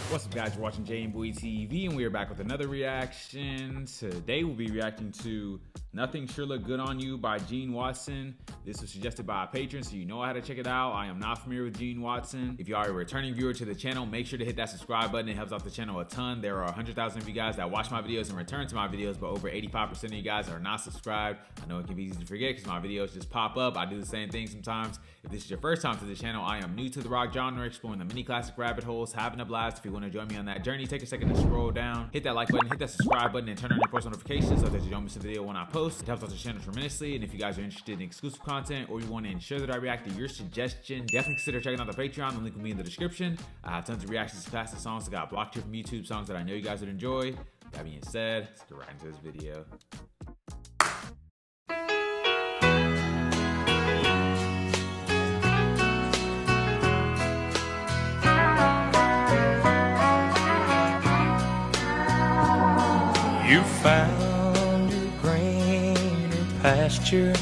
What's up, guys? You're watching Boy TV, and we are back with another reaction. Today we'll be reacting to Nothing Sure Look Good on You by Gene Watson. This was suggested by a patron, so you know how to check it out. I am not familiar with Gene Watson. If you are a returning viewer to the channel, make sure to hit that subscribe button. It helps out the channel a ton. There are 100,000 of you guys that watch my videos and return to my videos, but over 85% of you guys are not subscribed. I know it can be easy to forget because my videos just pop up. I do the same thing sometimes. If this is your first time to the channel, I am new to the rock genre, exploring the mini classic rabbit holes, having a blast. If you want to join me on that journey, take a second to scroll down, hit that like button, hit that subscribe button, and turn on your post notifications so that you don't miss a video when I post. It helps out the channel tremendously. And if you guys are interested in exclusive content or you want to ensure that I react to your suggestion, definitely consider checking out the Patreon. The link will be in the description. I have tons of reactions to classic songs that got blocked here from YouTube, songs that I know you guys would enjoy. That being said, let's get right into this video. You found your greener pasture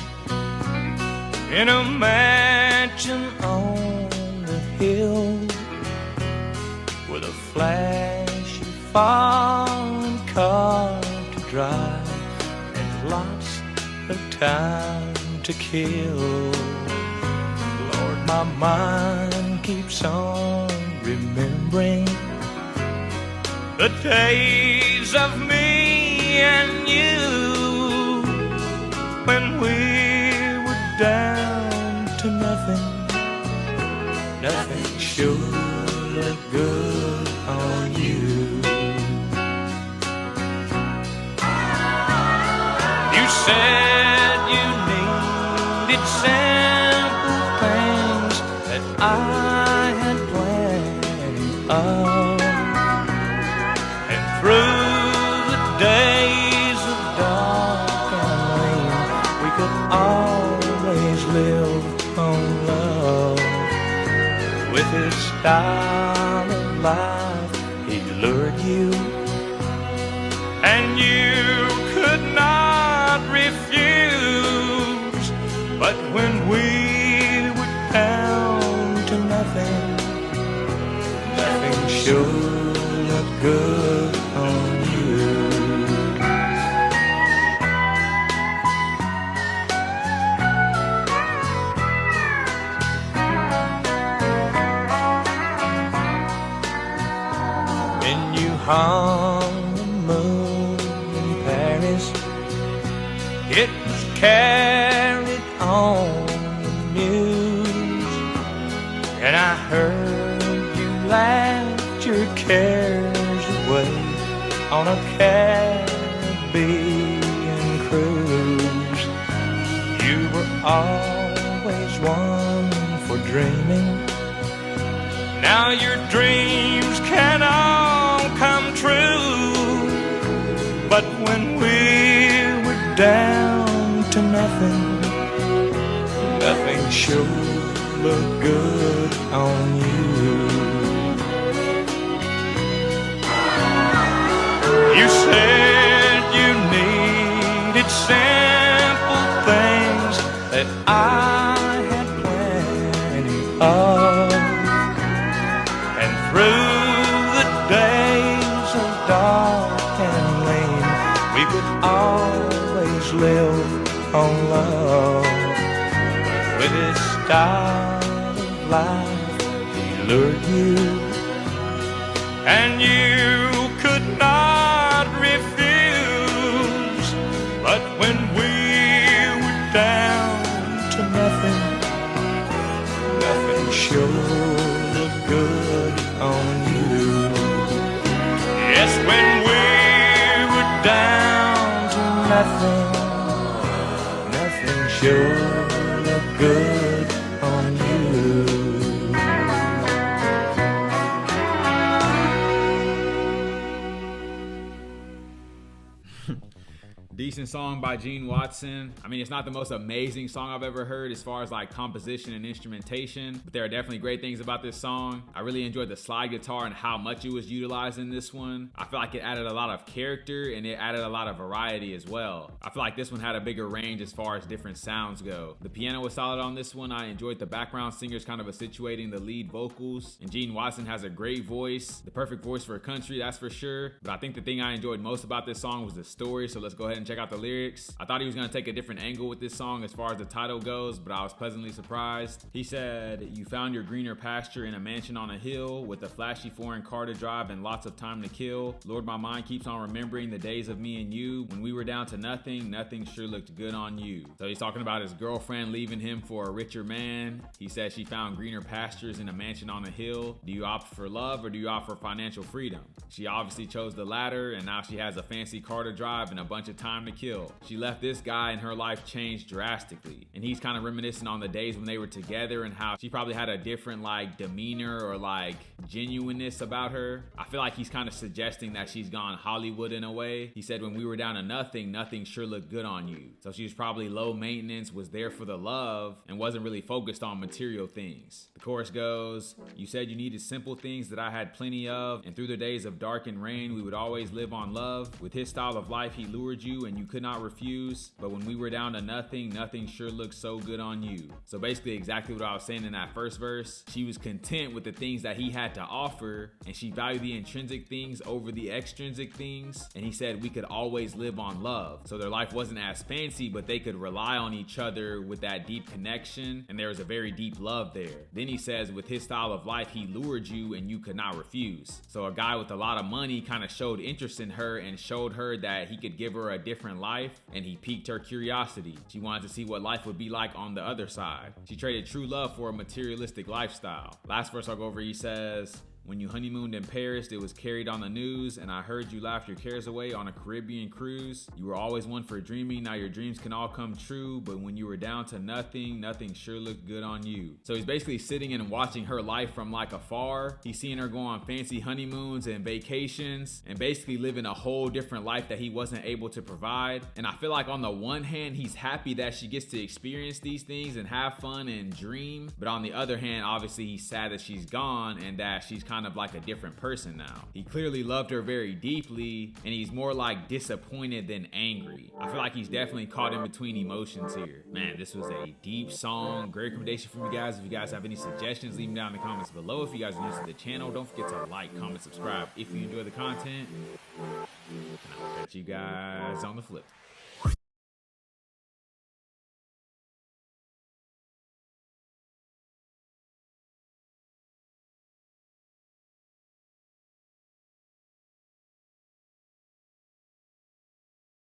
in a mansion on the hill with a flashy foreign car to drive and lots of time to kill. Lord, my mind keeps on remembering the days of me and you when we were down to nothing. Nothing sure looked good on you. You said you needed simple things that I had plenty of. Through the days of dark and lean, we could always live on love. With his style of life, he lured you, and you could not refuse. But when we were down to nothing, nothing sure looked good on you. When you hung the moon in Paris, it was carried on the news, and I heard you laughed your cares away on a Caribbean cruise. You were always one for dreaming. Now your dreams can all come true. But when we were down to nothing, nothing sure looked good on you. You said you needed simple things that I had plenty of. And through the days of dark and lean, we could always live on love. With his style of life, he lured you, and you could not refuse. But when we were down to nothing, nothing sure looked good on you. Yes, when we were down to nothing, nothing sure looked good on you. Decent song by Gene Watson. I mean, it's not the most amazing song I've ever heard as far as like composition and instrumentation, but there are definitely great things about this song. I really enjoyed the slide guitar and how much it was utilized in this one. I feel like it added a lot of character and it added a lot of variety as well. I feel like this one had a bigger range as far as different sounds go. The piano was solid on this one. I enjoyed the background singers kind of accentuating the lead vocals, and Gene Watson has a great voice, the perfect voice for a country, that's for sure. But I think the thing I enjoyed most about this song was the story, so let's go ahead and check out the lyrics. I thought he was gonna take a different angle with this song as far as the title goes, but I was pleasantly surprised. He said, "You found your greener pasture in a mansion on a hill with a flashy foreign car to drive and lots of time to kill. Lord, my mind keeps on remembering the days of me and you. When we were down to nothing, nothing sure looked good on you." So he's talking about his girlfriend leaving him for a richer man. He said she found greener pastures in a mansion on a hill. Do you opt for love or do you opt for financial freedom? She obviously chose the latter, and now she has a fancy car to drive and a bunch of time to kill. She left this guy and her life changed drastically. And he's kind of reminiscing on the days when they were together and how she probably had a different like demeanor or like genuineness about her. I feel like he's kind of suggesting that she's gone Hollywood in a way. He said, "When we were down to nothing, nothing sure looked good on you." So she was probably low maintenance, was there for the love, and wasn't really focused on material things. The chorus goes, "You said you needed simple things that I had plenty of, and through the days of dark and rain, we would always live on love. With his style of life, he lured you and you could not refuse. But when we were down to nothing, nothing sure looked so good on you." So basically exactly what I was saying in that first verse. She was content with the things that he had to offer, and she valued the intrinsic things over the extrinsic things. And he said we could always live on love. So their life wasn't as fancy, but they could rely on each other with that deep connection, and there was a very deep love there. Then he says, with his style of life, he lured you and you could not refuse. So a guy with a lot of money kind of showed interest in her and showed her that he could give her a different life, and he piqued her curiosity. She wanted to see what life would be like on the other side. She traded true love for a materialistic lifestyle. Last verse I'll go over, he says, "When you honeymooned in Paris, it was carried on the news, and I heard you laughed your cares away on a Caribbean cruise. You were always one for dreaming, now your dreams can all come true, but when you were down to nothing, nothing sure looked good on you." So he's basically sitting and watching her life from like afar. He's seeing her go on fancy honeymoons and vacations, and basically living a whole different life that he wasn't able to provide. And I feel like on the one hand, he's happy that she gets to experience these things and have fun and dream, but on the other hand, obviously he's sad that she's gone and that she's kind of like a different person now. He clearly loved her very deeply, and he's more like disappointed than angry. I feel like he's definitely caught in between emotions here. Man, this was a deep song. Great recommendation from you guys. If you guys have any suggestions, leave them down in the comments below. If you guys are new to the channel, don't forget to like, comment, subscribe if you enjoy the content. And I'll catch you guys on the flip.